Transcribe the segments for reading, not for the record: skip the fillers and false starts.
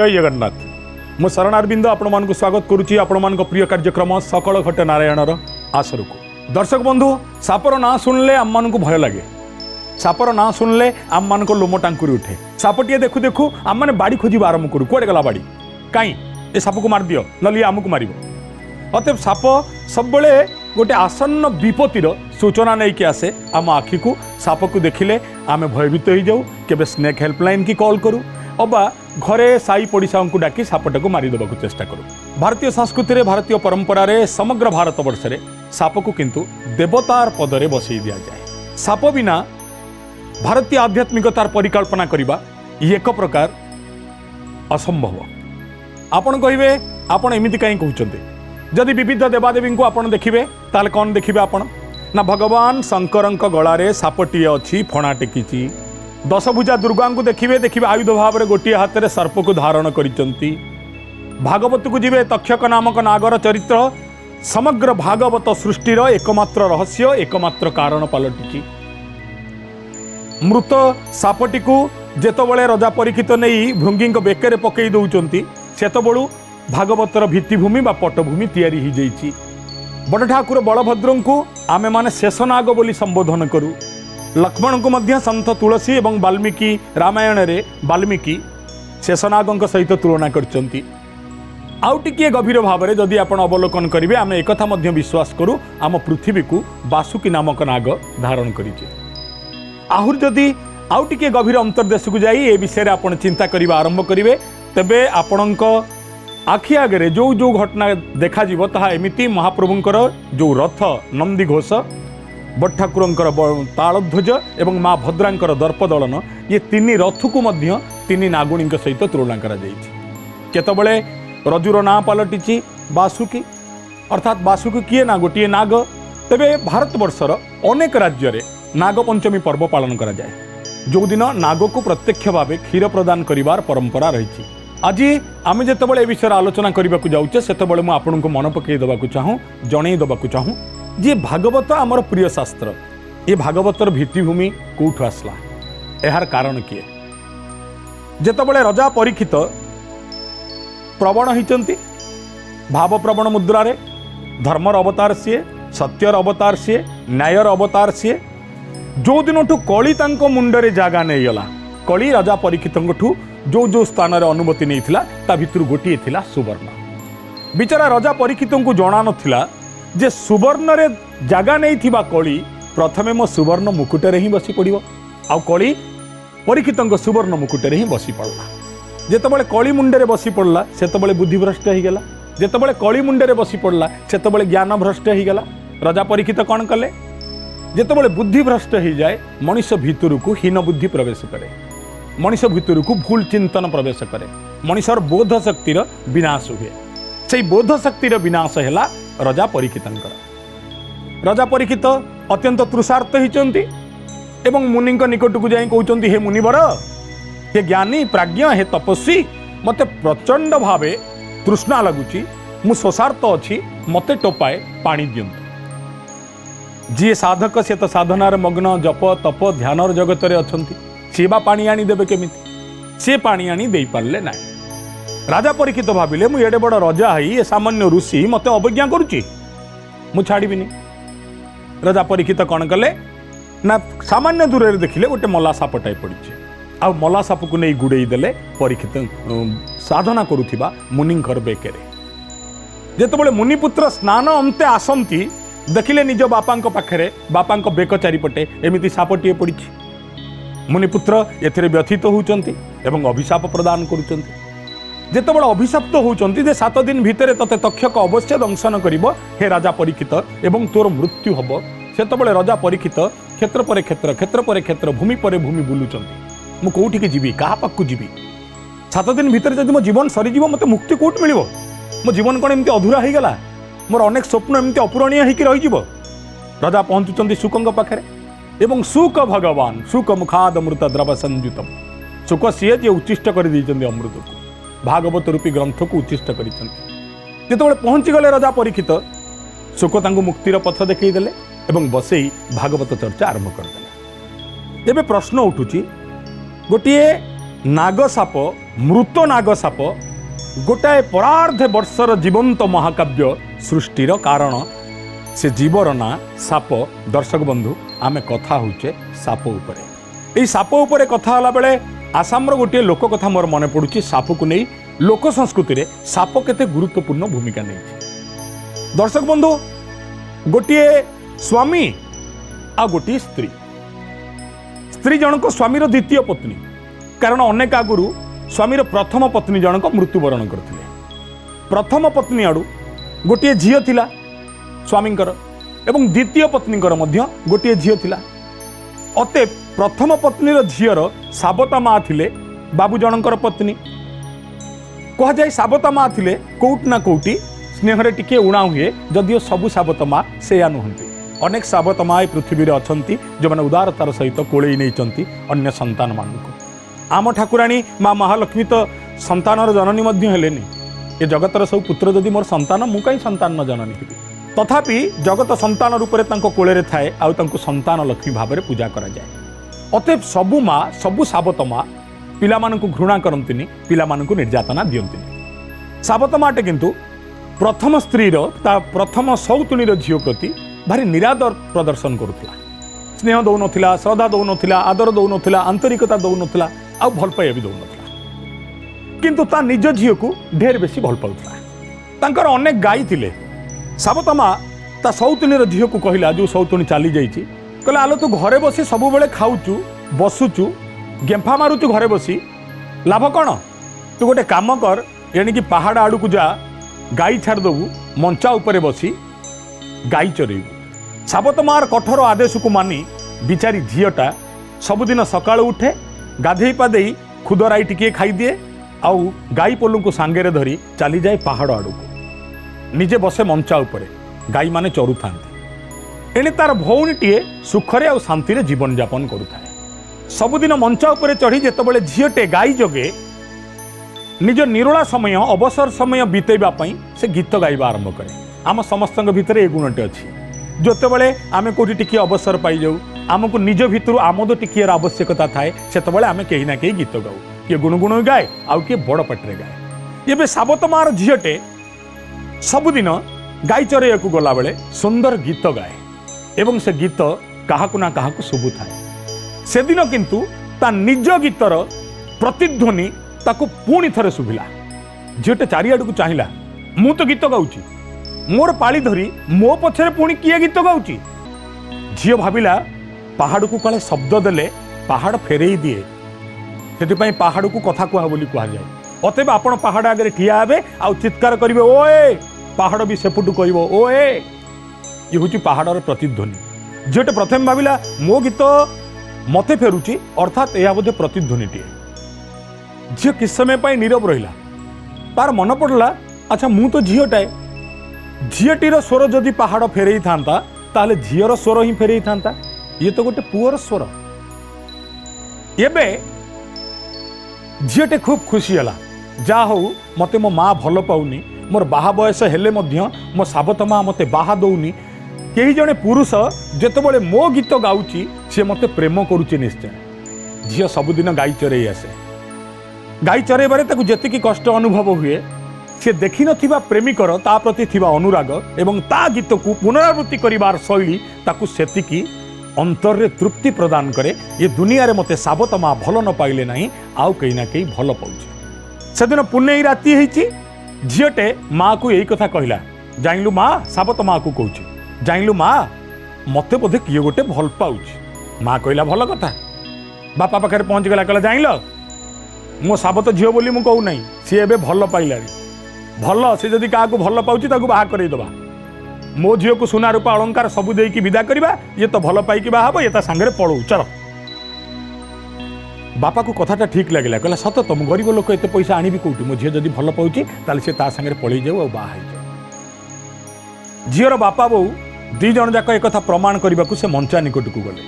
जय जगन्नाथ। मु शरण अरविंद आपण स्वागत करुच्ची आपण प्रिय कार्यक्रम सकल घट नारायणर आसर को। दर्शक बंधु, सापर ना शुणिले आम मान भय लगे। सापर ना शुणिले आम मान लोम टांकुरी उठे। सापटे देखु देखु आम मैंने बाड़ी खोज आरंभ करूँ। कौटे गला बाड़ी कहीं ए साप को मार दियो नली आमको मार। अतएव साप सब गोटे आसन्न विपत्तिर सूचना नहीं कि आसे आम आखि को। साप को देखिले आम भयभीत हो जाऊ। केबे स्नेक हेल्पलाइन की कॉल करूँ अबा घरे साई पड़िशा को डाकी सापटा को मारिदेवा चेष्टा करूँ। भारतीय संस्कृति भारतीय परंपरा रे समग्र भारत वर्ष रे साप को किंतु देवतार पदरे बसई दिया जाए। साप बिना भारतीय आध्यात्मिकतार परिकल्पना करबा एक प्रकार असंभव। आपण कहिबे आपण एमिति काई कहउचंते। जदि विविध देवादेवी को आपण देखिबे ताले कौन देखिबे आपण ना भगवान शंकरंक गलारे सापटीए अछि फणा टेकिछि। दशभुजा दुर्गा को देखिए देखिए आयुध भाव में गोटे हाथ में सर्प को धारण करिसंती। भागवत को जीवे तक्षक नामक नागर चरित्र समग्र भागवत सृष्टिर एकमात्र रहस्य एकमात्र कारण पलटिछि। मृत सापटी को जेतबळे राजा परीक्षित नहीं भृंगी बेकरे पकई दौचंती सेतबळू भागवतर भित्तिभूमि बा पटभूमि तैयारी हो जाइछि। बड़ ठाकुर बलभद्र को आमे माने शेषनाग बोली संबोधन करूँ। लक्ष्मण को मध्य संत तुलसी एवं वाल्मीकि रामायण रे वाल्मीकि शेषनाग सहित तुलना करचंती। आउ टिके गभीर भाव में जदि आपण अवलोकन करेंगे आम एक विश्वास करूँ आम पृथ्वी को बासुकी नामक नाग धारण करिचे। आहुर जदि आउ टिके गभीर अंतर्देश को जाई ए विषय में आपण चिंता करबा आरंभ करेंगे तेबे आपणक आखि आगे जो जो घटना देखा जीवो ताहा एमिति महाप्रभुंकर जो रथ नंदी घोष बड़ ठाकुरंकर तालध्वज एवं माँ भद्रांकर दर्पदलन ये तीन रथ को मध्य तीन नागुणी सहित तुलना करा जाइछि। केतबळे रजुर ना पलटिछि बासुकी अर्थात बासुकी किए ना गोटे नाग। तेबे भारतवर्षर अनेक राज्य रे नागपंचमी पर्व पालन करा जाए जो दिन नाग को प्रत्यक्ष भाव क्षीर प्रदान करिवार परंपरा रही। आज आम जितेबाला विषय आलोचना करने को जाऊे से मुझे आपको मन पकई देवाक चाहूँ जन देवाक चाहूँ जी भागवत आमर प्रिय शास्त्र ये भागवतर भित्तिभूमि कौठु आसला यार कारण किए। जेतबळे राजा परीक्षित प्रवण होइचंती भावप्रवण मुद्रा रे धर्मर अवतार सीए सत्यर अवतार सीए न्यायर अवतार सीए जो दिनठू कली तांको मुंडरे जागा नहीं गला। कली राजा परीक्षितठू जो जो स्थान रे अनुमति नहीं थिला ता भितर गोटे थिला सुवर्ण। बिचारा राजा परीक्षित को जना नथिला जे सुवर्ण रे जागा नहीं थिबा कली प्रथमे मो सुवर्ण मुकुटे ही बसी पड़िबो। आ कली परीक्षित सुवर्ण मुकुटे ही बसी पड़ला। जेतबळे कली मुंडे बसी पड़ला सेतबळे बुद्धिभ्रष्ट हो गला। जेतबळे कली मुंडे बसी पड़ला सेतबळे ज्ञान भ्रष्ट हो गला। राजा परीक्षित कौन कले जेतबळे बुद्धिभ्रष्ट हो जाए मनुष्य भितर को हीन बुद्धि प्रवेश करे मनुष्य भितर को भूल चिंतन प्रवेश करे मनुष्यर बोध शक्तिर विनाश हुए। से बोध शक्तिर विनाश है राजा परीक्षित। राजा परीक्षित अत्यंत तृषार्थ होती एवं मुनि निकट को जाई कहते हे मुनिवर हे ज्ञानी प्राज्ञ हे तपस्वी मते प्रचंड भाव तृष्णा लगुची मु शोषार्थ अच्छी मते टोपाए पानी दियंतु। जी साधक से तो साधनार मग्न जप तप ध्यानर जगत रे अछंती सी बा पानी आनी देबे केमिति से पानी आनी दे पारले ना। राजा परीक्षित भाविले मु एडे बड़ राजा हई सामान्य ऋषि मते अवज्ञा करुची मु छाड़बीनी। राजा परीक्षित कौन कले ना सामान्य दूर रे देखिले गोटे मला सापटाई पड़ी आ मला साप को नहीं गुड़े देले परीक्षित साधना करुथिबा मुनिंकर बेकेरे। जेतबळे मुनिपुत्र स्नान अंते आसंती देखिले निज बापांक पाखरे बापांक बेक चारिपटे एमिति सापटीए पड़ी। मुनिपुत्र एथिरे व्यथित होउचंती एवं अभिशाप प्रदान करुचंती। जेतबळे अभिशाप्त होउचंती जे 7 दिन भितरे तते तक्षक अवश्य दंशन करिवो हे राजा परीक्षित एवं तोर मृत्यु हबो। सेतबळे राजा परीक्षित क्षेत्र पर क्षेत्र क्षेत्र पर क्षेत्र भूमि पर भूमि बुलुचंती। मु कोठी के जीवी कहा पाकु जीवी 7 दिन भितर जदि मो जीवन सरी जीवो मते मुक्ति कोठ मिलिवो। मो जीवन कोन एमती अधूरा हो गला मोर अनेक स्वप्न एमती अपूरणीय होइकी रहि जीवो। राजा पहुंचुचंती शुकंग पाखरे एवं शुक भगवान शुक मुखाद अमृत द्रव संयुतम शुक सीए जे उच्चिष्ट कर दैचंती अमृत को भागवत रूपी ग्रंथ को उच्चिष्ट करिसंती। जेतबळे पहुंची गले राजा परीक्षित शुक तांको मुक्तिर पथ देखई देले एवं बसई भागवत चर्चा आरंभ करदेले। एबे प्रश्न उठुची गोटे नागसाप मृत नागसाप गोटाए परार्धे वर्षर जीवंत महाकाव्य सृष्टिर कारण से जीवर ना साप। दर्शक बंधु आम कथा होचे साप उपरे। यही साप उपरे कथा होला बेले आसामर गोटे लोक कथा मोर मन पड़ुछि। साप को नहीं लोक संस्कृति रे साप केते गुरुत्वपूर्ण भूमिका नहीं। दर्शक बंधु गोटे स्वामी आ गोटे स्त्री स्त्री जनक स्वामीर द्वितीय पत्नी कारण अनेक आगुरु स्वामीर प्रथम पत्नी जनक मृत्युवरण करथिले। प्रथम पत्नी आड़ू गोटे झील थिला स्वामींकर एवं द्वितीय पत्नीकर मध्य गोटे झील थिला। अते प्रथम पत्नीर झीर साबता माँ थिले बाबू जनकर पत्नी। कह जाए साबता माँ थिले कोउट ना कोउटी स्नेहरे टिके उणा हुए जदिओ सबु साबत माँ सेया नुहंती। अनेक साबत माँ पृथ्वी रे अछंती जो माने उदारतार सहित कोळेई नैचंती अन्य संतान मानकु। आम ठाकुराणी माँ महालक्ष्मी तो संतानर जननी मध्य हेलेनी। ए जगतर सब पुत्र जदि मोर संतान मु कहीं संतान न जननी हेबी। तथापि जगत संतान रूप में कोले थाए आउ तांको संतान लक्ष्मी भाव में पूजा करा जाए। अतएव सबु माँ सबु साबत माँ पिला मानकु घृणा करंतिनी पिला मानकु निर्यातना दियंतिनी। साबत माटे किंतु प्रथम स्त्रीर ता प्रथम सौतुणीर झील प्रति भारी निरादर प्रदर्शन करुला। स्नेह दौ नथिला श्रद्धा दौ नथिला आदर दौ नथिला आंतरिकता दौ नथिला आ भल पाइबा भी दौ नथिला। किंतु ता निज झील को ढेर बेसी भल पाउथला। तांकर अनेक गाई थिले। साबत माँ ता सौतुणीर झील को कहला जो सौतुणी चली जाइए कहला आलो तू घरे बसी सब बेले खाऊचु बसुचु गेंफा मारुचु घरे बसी लाभ कौन? तू गोटे काम कर एणिकी पहाड़ आड़ को जा गाई छाड़देबू मंचा उपरे बसी गाई चरेबू। साबत मार कठोर आदेश को मानी बिचारी झीलटा सबुदिन सकाळ उठे गाधेई पाधेई खुदराई टिके खाई दिए आउ गाई पोलू को सांगेरे धरी चली जाए पहाड़ आड़ को निजे बसे मंचा उपरे गाई माने चरु थांती। एणे तार भौणीटीए सुखरे आ शांति रे जीवन यापन करुथाए। सबुदिन मंचा उपरे चढ़ी जेतेबेले झीलटे गाई जगे निज निरोला समय अवसर समय बीतेबा पई से गीत गाइबा आरंभ करे। आम समस्तक भितर ए गुणटे अछि। जेतेबेले आमे कोठी टिके अवसर पाई जाऊ आमको निज भितर आमोद टिकियर आवश्यकता थाए सेतेबेले आमे केही ना केही गीत गाऊ। किए गुणगुण गाए आउ किए बड़ पाटरे गाए। एबे साबत मार झीलटे सबुदिन गाई चरैया को गला बेले सुंदर गीत गाए एवं से गीत काहाकु ना काहाकु शुभु थाए। से दिन किंतु ता निज गीतर प्रतिध्वनि ताकु पुणी थरे शुभिला। झीलटे चारिआड़ को चाहिला मु तो गीत गाउची मोर पाली धरी मो पछरे पुणी किए गीत गाउची। झील भाविला पहाड़ को काले शब्द देले पहाड़ फेरेई दिए सेतिपई पहाड़ को कथा कुआ बोली कुआ जाए। अतएव आपण पहाड़ आगे ठिया हेबे आ चित्कार करिवे ओए पहाड़ भी सेपुटू कहबो ओए। ये हूँ पहाड़र प्रतिध्वनि। झीलटे प्रथम भाविला मो गीत मते फेरुची अर्थात यह बोधे प्रतिध्वनिटीए। झील किस समय पाई नीरव रहिला तार मन पड़ला अच्छा मु तो झीलटाए झीलटीर स्वर जदि पहाड़ फेरई थांता ताहले झीयर स्वर ही फेरई थांता। ये तो गोटे पुअर स्वर। एबे झीलटे खूब खुशी हला जा हो मते मो माँ भल पाउनी मोर बाहा बयस हेले मध्य मो साबत माँ मते बाहा दौनी कई जने पुरुष जेतेबेले मो गीत गाउची से मते प्रेम करुचे निश्चय। झील सबुदिन गाई चरई आसे। गाई चरईबारे ताकु जेतिकी कष्ट अनुभव हुए से देखि नथिबा प्रेमिकर ता प्रति थिबा अनुराग एवं ता गीत को पुनरावृत्ति करिवार शैली ताकु सेतिकी अंतर रे तृप्ति प्रदान करे। ये दुनिया रे मते साबत माँ भल न पाइले नहीं आउ कहीं ना कहीं भल पाउचे। सेदिन पुण्यई राति हेची झीलटे माँ को यही कथा कहला जाइलु माँ साबत माँ को कहूँ जाइलु माँ मते बोधे किए गोटे भल पाउची। माँ कहला भल कथा। बापा पाखे पहुँच गला कहला जाइल मो साबत झील बोली मु कहू नहीं सी एबे भल पाइलानी भल से जदि क्या भल पाउची ताकू बाहा करईदबा मो झील को सुना रूपा अलंकार सबू देकी विदा करवा ये तो भल पाइकी बाहा ये ता सांगरे पड़ू चल। बापा को कथाटा ठीक लगे कहला सत तो मु गरीब लोक एत पैसा आनी कौटी मो झील जदि भल पाउची ताले से ता सांगरे पड़ई जाऊ बाहा झीर बापा बो दी जन जाक एक प्रमाण करने को से मंचा निकट को गले।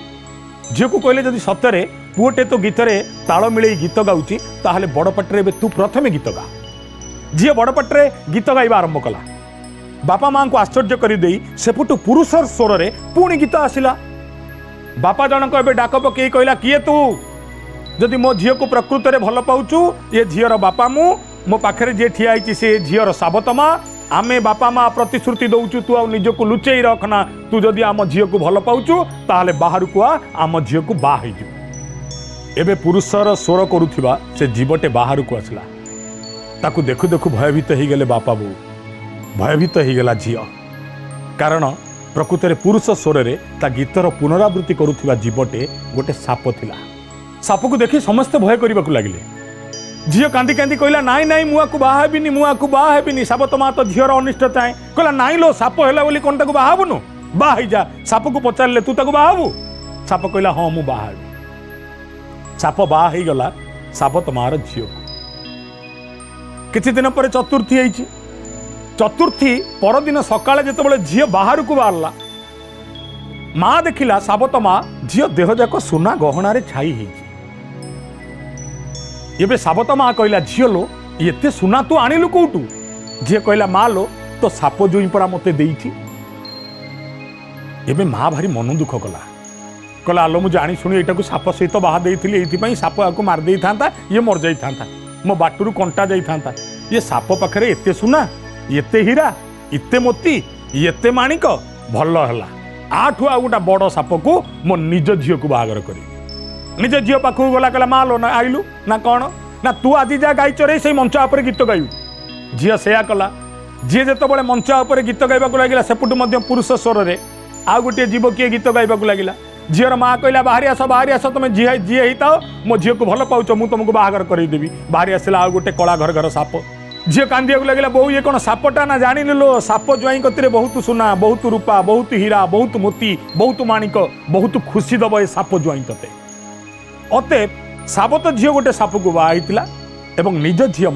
झील को कहले जदि सत्य पुओटे तो गीतरे ताल मिले गीत गाउची ताहले बड़ पाटरे तू प्रथमे गीत गा। झील बड़ पाटरे गीत गाइबा आरंभ कला। बापा माँ को आश्चर्य करदे सेपुटू पुरुषर स्वर रे पुणी गीत आसिला। बापा जनक एबे डाक पकई कहला किए तू जदि मो झील को प्रकृत में भल पाऊचु ये झीर बापा मो पाखे जी ठिया से झीर साबत माँ आमे बापा माँ प्रतिश्रुति दौचु तू आ निज को लुचेई रखना तू जदि आम झील को भल पाऊचु ताहले बाहर को आम झील को बाहर एबे पुरुषर स्वर करुवा से जीवटे बाहर को आसला ताकू देखु देखु भयभीत हो गले बापा बो भयभीत हो गला झील कारण प्रकृत में पुरुष स्वर में ता गीतर पुनरावृत्ति करुवा जीवटे गोटे साप थिला साप को देखि समस्ते भय करने को लगे झील कांदी कांदी कहला नाई नाई मुआ को बाहाबिनी मुआ को बाहाबिनी साबत माँ तो झीर अनिष्ट चाहे कहला नाई लो साप है बोली कौन ताको बाहाबुनु बाहा जा साप को पचारे तू ताको बाहाबू साप कहला हाँ मु बाहाबी साप बाहा हो गला साबत मार झील को किछि दिन पर चतुर्थी होइछि चतुर्थी परदिन सकाळे जेतेबेले झील बाहर को बाहरला माँ देखिला साबत माँ झील देह जाक सुना गहणार छाई होइछि एबे साबत माँ कहला झील लो एते सुना तू आनिलु कोठू झील कहला माँ लो तो साप जोई परा मते देइछि एबे माँ भारी मन दुख कला कहला आलो मु जानी शुणी एटा को साप सहित बाहा देइथिली एइथिपई साप आको मार देई थांता ये मर जाई थांता मो बाटुरु कंटा जाई थांता ये साप पाखरे एते सुना एते हीरा एते मोती एते माणिक भल हला आठु आ गोटा बड़ साप को मो निज झील को बाहागर करी निज झील पाखु गला कहला माँ लो ना आइलु ना कौन ना तू आज जा गाई चरे से मंचा उपर गीत गायु झील सेया कला झील जिते मंचा उपर गीत गाइबा लगिला सेपटु मध्य पुरुष स्वर में आ गोटे जीव किए गीत गाइबा लगिला झीर माँ कहला बाहरी आस तुम झीए झीए हिताओ मो झील को भल पाउच मु तुमको बाहागर करदेवी बाहरी आसला आ गोटे कला घर घर साप झील कांदिया लगिला बहु ये कौन सापटा ना जानी लो साप ज्वाई कतिरे बहुत सुना बहुत रूपा बहुत हीरा बहुत मोती बहुत माणिक बहुत खुशी दब ए साप ज्वाई तते अते साबत झील गोटे साप को बाहा एवं निज झील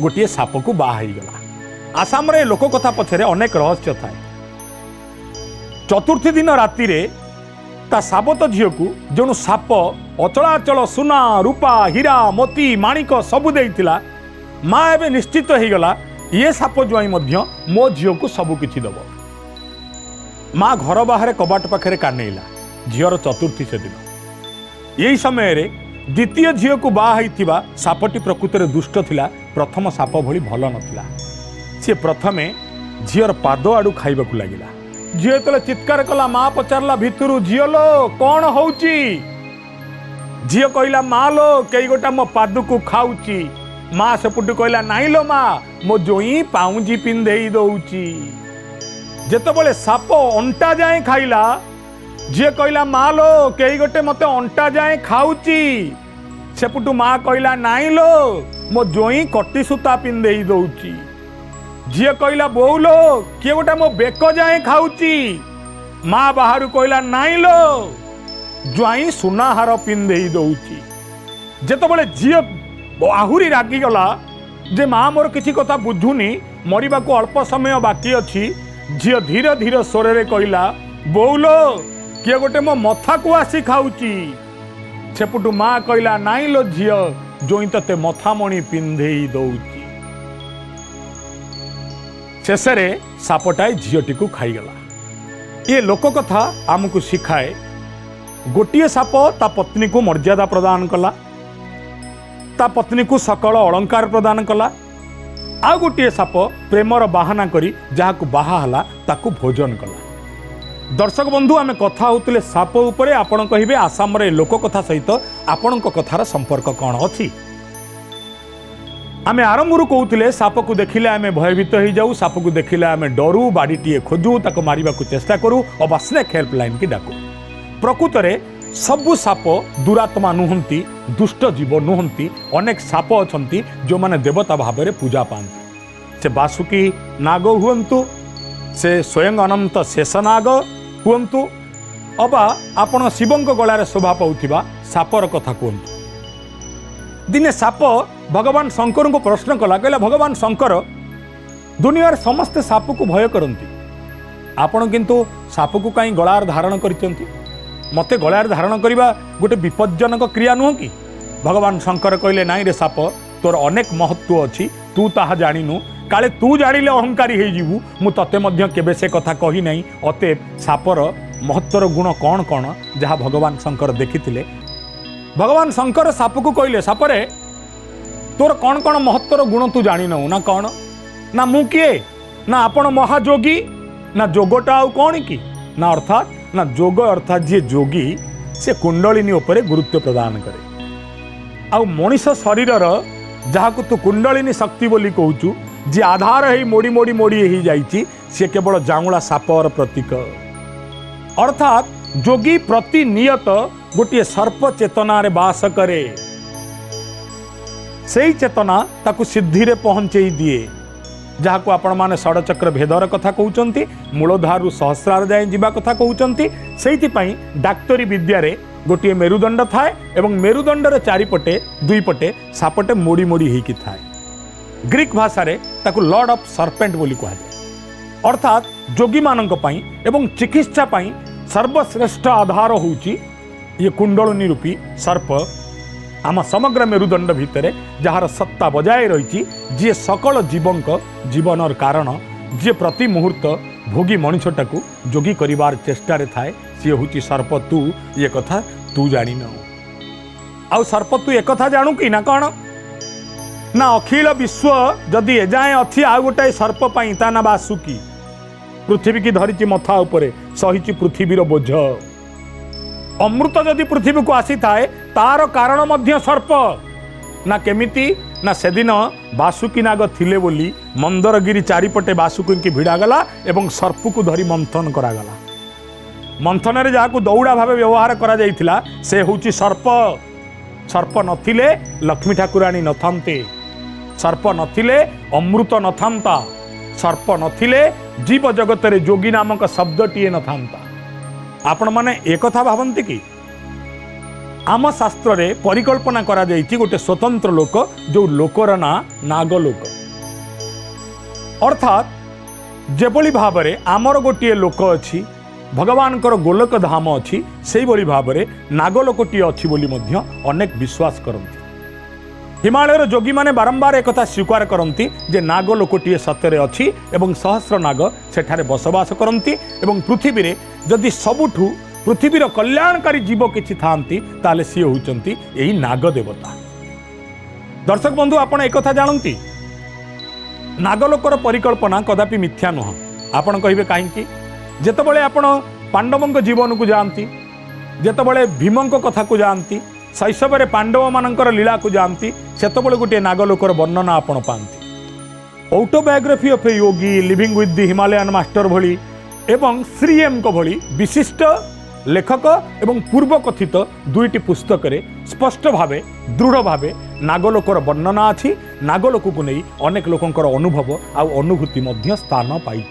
गोटे साप को बाहा आसाम रे लोक कथा पछरे अनेक रहस्य थाए चतुर्थी दिन राति रे ता साबत झील को जो साप अचलाचल सुना रूपा हीरा मोती माणिक सबू देइतिला माँ एवं निश्चित हो गला ये साप ज्वाई मो झील को सबकि दब माँ घर बाहर कबाट पाखे कानेला झीर चतुर्थी से दिन यही समय रे द्वितीय झील को बाहा सापटी प्रकृत में दुष्ट थिला प्रथम साप भली भल नथिला सी प्रथमे झीर पाद आड़ू खाइबा लगिला झील तले चित्कार कला माँ पचारला भितरु झील लो कौन होउची झील कहला माँ लो कई गोटा मो पाद को खाऊची माँ सेपुटू कहला नाई लो माँ मो जोई पाउंजी पिंधेई दउची जेतेबेले साप अंटा जाए खाइला झील कहला माँ लो कई गोटे मते अंटा जाए खाऊची सेपुटू माँ कहला नाई लो मो जोई कटी सूता पिंधेई दउची झील कहला बोऊ लो किए गोटा मो बेक जाए खाऊची माँ बाहर कहला नाई लो ज्वाई सुनाहार पिंधेई दउची जेतेबेले झील आहुरी रागी गला जे माँ मोर किसी कथा बुझुनी मरिबा को अल्प समय बाकी अच्छी झील धीरे धीरे स्वर में कहला बोऊ लो किए गोटे मो मथा को आसी खाऊची सेपुटू माँ कहला नाई लो झील जोई तते मथामणि पिंधेई दउची शेषे सापटाए झीलटी को खाईगला ये लोक कथा आमको शिखाए गोटे साप ता पत्नी को मर्यादा प्रदान कला ता पत्नी को सकल अलंकार प्रदान कला आ गोटे साप प्रेमर बाहाना करी जहाँ को बाहा हला ताकू भोजन कला दर्शक बंधु आमे कथा होतले साप उपरे आपण कहिबे आसाम रे लोक कथा सहित आपण कथार संपर्क कौन अच्छी आमे आरंभरू कहते साप को देखिले आमे भयभीत हो जाऊ साप को देखिले आमे डरू बाड़ीटीए खोजू ताको मारिबा को चेष्टा करूँ और स्नेक हेल्पलाइन की डाकू प्रकृत में सबु साप दुरात्मा नुहंती दुष्ट जीव नुहंती अनेक साप अछंती जो माने देवता भाव में पूजा पाती से बासुकी नाग हुंतु से स्वयं अनंत शेषनाग हुंतु अबा आपण शिवंक गलार शोभा पाउथिबा सापर कथा कहतु दिने साप भगवान शंकर को प्रश्न कला कहला भगवान शंकर दुनिया समस्ते साप को भय करती आपण किंतु साप को कहीं गलार धारण करते मते गलार धारण करने गोटे विपज्जनक क्रिया नुह कि भगवान शंकर कहले नाई रे साप तोर अनेक महत्व अच्छी तू ताहा जानिनु काले तू जानिले अहंकारी हो जीवु मु तते मध्य केबे से कथा कही नहीं अतएव सापर महत्वर गुण कौन कौन जहाँ भगवान शंकर देखिथिले भगवान शंकर साप को कहले सापरे तोर कौन कौन महत्वर गुण तू जानी नौ ना कौन ना मु किए ना आपण महाजोगी ना जोगटा आउ कौन कि ना अर्थात ना जोग अर्थात जी जोगी से कुंडलिनी उपरे गुरुत्व प्रदान करे आउ मनीष शरीर जहाँ तू कुंडलिनी शक्ति बोली कहूचु जी आधार है मोड़ी मोड़ी मोड़ी ही जाइछि से केवल जांगुला सापर प्रतीक अर्थात जोगी प्रतिनियत गोटे सर्प चेतना रे बास करे से चेतना ताकू सिद्धि रे पहुंचे दिए जहाँ को आपण माने षडचक्र भेदर कथा कहउचंती मूलधारु सहस्रार जाए जीवा कथा कहउचंती सेइथिपई डाक्तरी विद्या रे गोटे मेरुदंड थाए एवं मेरुदंडर चारिपटे दुई पटे सापटे मोड़ी मोड़ी होइकी थाए ग्रीक भाषा रे ताकू लॉर्ड ऑफ सर्पेंट बोली कहा जाए अर्थात जोगी मानक पई एवं चिकित्सा पई सर्वश्रेष्ठ आधार होउची ये कुंडलिनी रूपी सर्प आम समग्र मेरुदंड भितर जार सत्ता बजाय रही जी सकल जीवंक जीवनर कारण जी प्रति मुहूर्त भोगी मनुष्यटा को जोगी करिवार चेष्टा रे थाए सी हूँ सर्प तू ये कथा तू जानी न आउ सर्प तू एक कथा जानू कि ना कौन ना अखिल विश्व जदि एजाए अच्छी आउ गोटाए सर्प पाई ता ना बासुकी पृथ्वी की धरिची मथा उपरे सहिची पृथ्वीर बोझ अमृत जदि पृथ्वी को आसी थाए तार कारण मध्य सर्प ना केमिति ना सेदिन बासुकी नाग थिले बोली मंदरगिरी चारिपटे बासुकी की भिड़ा गला एवं सर्प को धरी मंथन करागला मंथन रे जाकू दौड़ा भाव व्यवहार करा जाइथिला से होची सर्प सर्प नथिले लक्ष्मी ठाकुराणी नथान्ते सर्प नथिले अमृत नथान्ता सर्प नथिले जीव जगत रे जोगी नामक शब्दटीए नथान्ता आपण माने एक कथा भावंती कि आम शास्त्र रे परिकल्पना करा जाइछि गोटे स्वतंत्र लोक जो लोकर ना नागलोक अर्थात जेभली भाव रे आमर गोटे लोक अछि भगवान गोलक धाम अच्छी से भाव में नागलोकटी अच्छी बोली मध्य अनेक विश्वास करती हिमालयर जोगी माने बारंबार एक स्वीकार करती जे नागलोकटी सत्य अच्छी एवं सहस्र नाग सेठारे बसवास करती एवं पृथ्वी रे जदि सबुठु पृथ्वीर कल्याणकारी जीव किछि थांती ताले सी होउचंती एही नाग देवता दर्शक बंधु आपण एक कथा जानती नागलोकर परिकल्पना कदापि मिथ्या नुह आपण कहिबे काहेकि जेतबळे आपण पांडवंक जीवन को जानती जेतबळे भीमंक कथा को जानती शैशव पांडव मानकर लीला को जानती सेतबळे गोटे नागलोकर वर्णना आपण पाती autobiography of A Yogi living with the Himalayan master भली एवं श्री एम को भली विशिष्ट लेखक एवं पूर्व कथित दुईटी पुस्तक रे स्पष्ट भावे दृढ़ भावे नागलोकर वर्णना अच्छी नागलोक को नहीं अनेक लोकंकर अनुभव आ अनुभूति मध्य स्थान पाई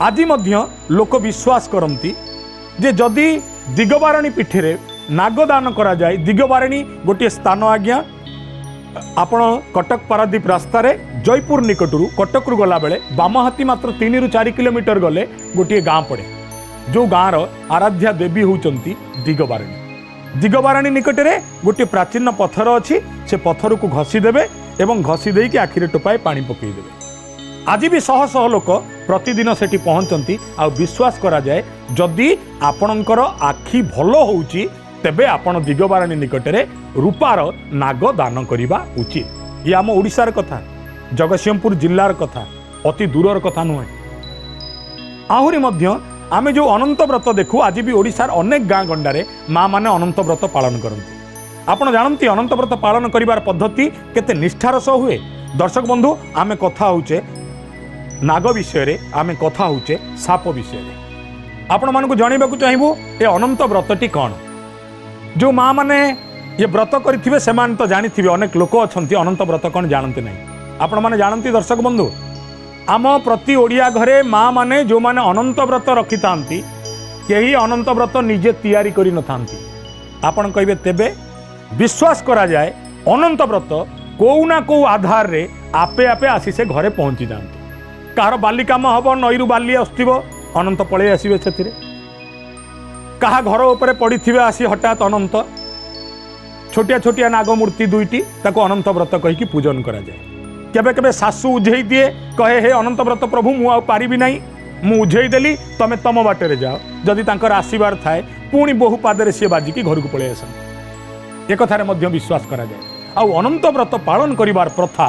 आज मध्य लोक विश्वास करती जे जदि दिगबारणी पीठे नागदान करा जाए दिगबारणी गोटे स्थान आज्ञा आपण कटक पारादीप रास्तार जयपुर निकटरू कटकरू गला बेले बाम हाथी मात्र 3 ରୁ 4 किलोमीटर गले गोटे गाँ पड़े जो गाँर आराध्या देवी होउचंती दिगबारणी दिगबारणी निकटरे गोटे प्राचीन पत्थर अच्छी से पत्थर को घसी देवे एवं घसी देकी आखिरे टोपाए पानी पकईदेवे आज भी शह शह लोक प्रतिदिन सेठी पहुंचती आ विश्वास करा जाए जदि आपणकर आखि भल होउची तेबे आपण दिगबारणी निकटरे रूपार नाग दान करिबा उचित ये आम ओडिशार कथा जगतसिंहपुर जिल्लार कथा अति दूरर कथा नुहे आहुरी मध्य आमे जो अनंत व्रत देखु आज भी ओडिशार अनेक गाँ गंडारे माँ माने अनंत व्रत पालन करती आपण जानती अनंत व्रत पालन करिवार पद्धति केते निष्ठार सह हुए दर्शक बंधु आमे कथा होचे नाग विषय रे आमे कथा होचे साप विषय रे आपण मानकु जणैबाकु चाहिबु ए अनंत व्रतटी कौन जो माँ माने ये व्रत करिथिबे सेमान तो जानिथिबे अनेक लोक अछंती अनंत व्रत कौन जानते नहीं आपण माने जानती दर्शक बंधु आम प्रति ओडिया घरे माँ माने जो माने अनंत व्रत रखि थांती केही अनंत व्रत निजे तैयारी करि न थांती आपण कहिबे तेबे विश्वास करा जाए अनंत व्रत कोउ ना कोउ आधार रे आपे आपे आसी से घरे पहुंची जाती कहार बाली काम हम नईरू बाली आसो अनंत पलि आसवे से कहा घर उपरे पड़ी थे आसी हठात अनंत छोटिया छोटिया नागमूर्ति दुईटी ताको अनंत व्रत कहीकि पूजन करा जाए केबे केबे सासू उझेई दिए कहे हे अनंत व्रत प्रभु मु आ पारिबी नहीं मु उझेई देली तमे तम बाटे जाओ जदि तांकर आसीबार थाए पुणी बहु पादरे सी बाजिकी घर को पलि आस ए कथारे मध्य विश्वास करा जाए। आउ अनंत व्रत पालन करिवार प्रथा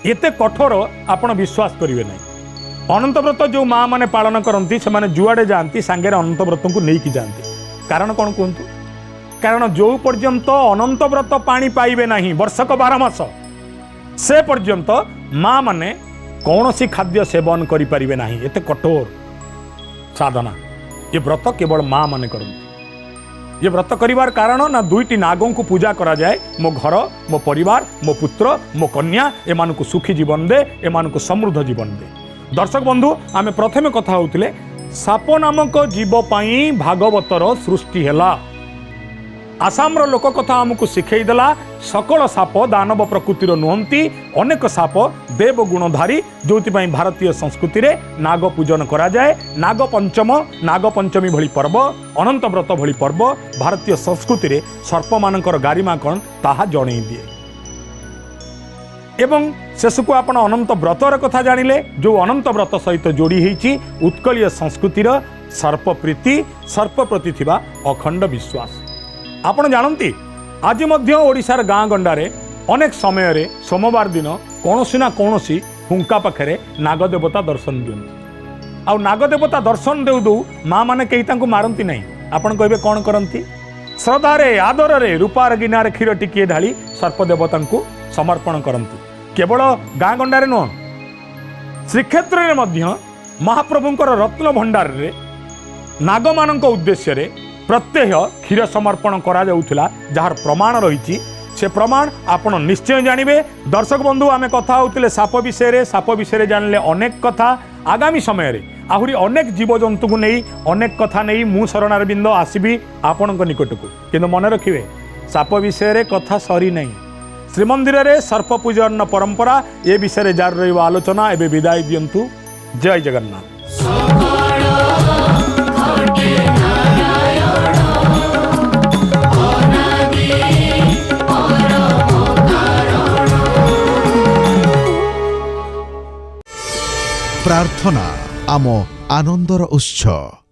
एते कठोर आपण विश्वास करिवे नहीं। अनंत व्रत जो माँ माने पालन करती से माने जुआड़े जाती सांगे अनंत व्रत को लेकिन जाती। कारण कौन कहतु? कारण जो पर्यंत अनंत व्रत पानी पाइबे नहीं वर्षक 12 मास से पर्यंत माँ माने कौन सी खाद्य सेवन करि परिबे नहीं। एते कठोर साधना ये व्रत केवल माँ माने करती। ये व्रत करिवार कारण ना दुईटी नागों को पूजा करा जाए। मो घर मो परिवार मो पुत्र मो कन्या एमान को सुखी जीवन दे, एमान को समृद्ध जीवन दे। दर्शक बंधु आमे प्रथमे कथा होतिले साप नामक जीव पाई भागवतर सृष्टि हेला। आसाम लोक कथा आमको शिखई देला सकल साप दानव प्रकृतिर नुहंती। अनेक साप देव गुणधारी जो भारतीय संस्कृति रे नाग पूजन करा जाए। नाग पंचमी भली पर्व अनंत व्रत भली पर्व भारतीय संस्कृति रे सर्प मानकर गारिमा कौन ताहा जणई दिए। एवं शेष को आपण अनंत व्रतर कथा जानिले जो अनंत व्रत सहित जोड़ी होईची उत्कलीय संस्कृतिर सर्प प्रीति सर्प प्रति थिबा अखंड विश्वास। आपण जानती आज मध्य ओडिशार गाँ गंडारे अनेक समय रे सोमवार दिन कौनसी ना कौनसी हुंका पाखरे नागदेवता दर्शन दियंती। आउ नागदेवता दर्शन देउ दउ माँ माने कहीं तांको मारती नहीं। आपण कहबे कौन करती? श्रद्धारे आदर रूपार गिनार क्षीर टिकिए ढाली सर्पदेवता को समर्पण करती। केवल गाँ गंडारे नुह श्रीक्षेत्र में मध्य महाप्रभुंकर रत्न भंडार रे नाग मानक उद्देश्य रे प्रत्यह क्षीर समर्पण करा जाउथिला जार प्रमाण रही। से प्रमाण आपण निश्चय जानवे। दर्शक बंधु आमे कथा होतिले साप विषय जानले अनेक कथा। आगामी समय रे आहुरी अनेक जीवजंतु को नहीं अनेक कथा नहीं मु शरणारविंद आसबि आपणक निकट को। किंतु मन रखिए साप विषय कथा सरी नहीं। श्रीमंदिर रे सर्प पूजन परंपरा ए विषय जार रही आलोचना एवं विदाय दियंतु। जय जगन्नाथ। प्रार्थना आम आनंदर उत्सव।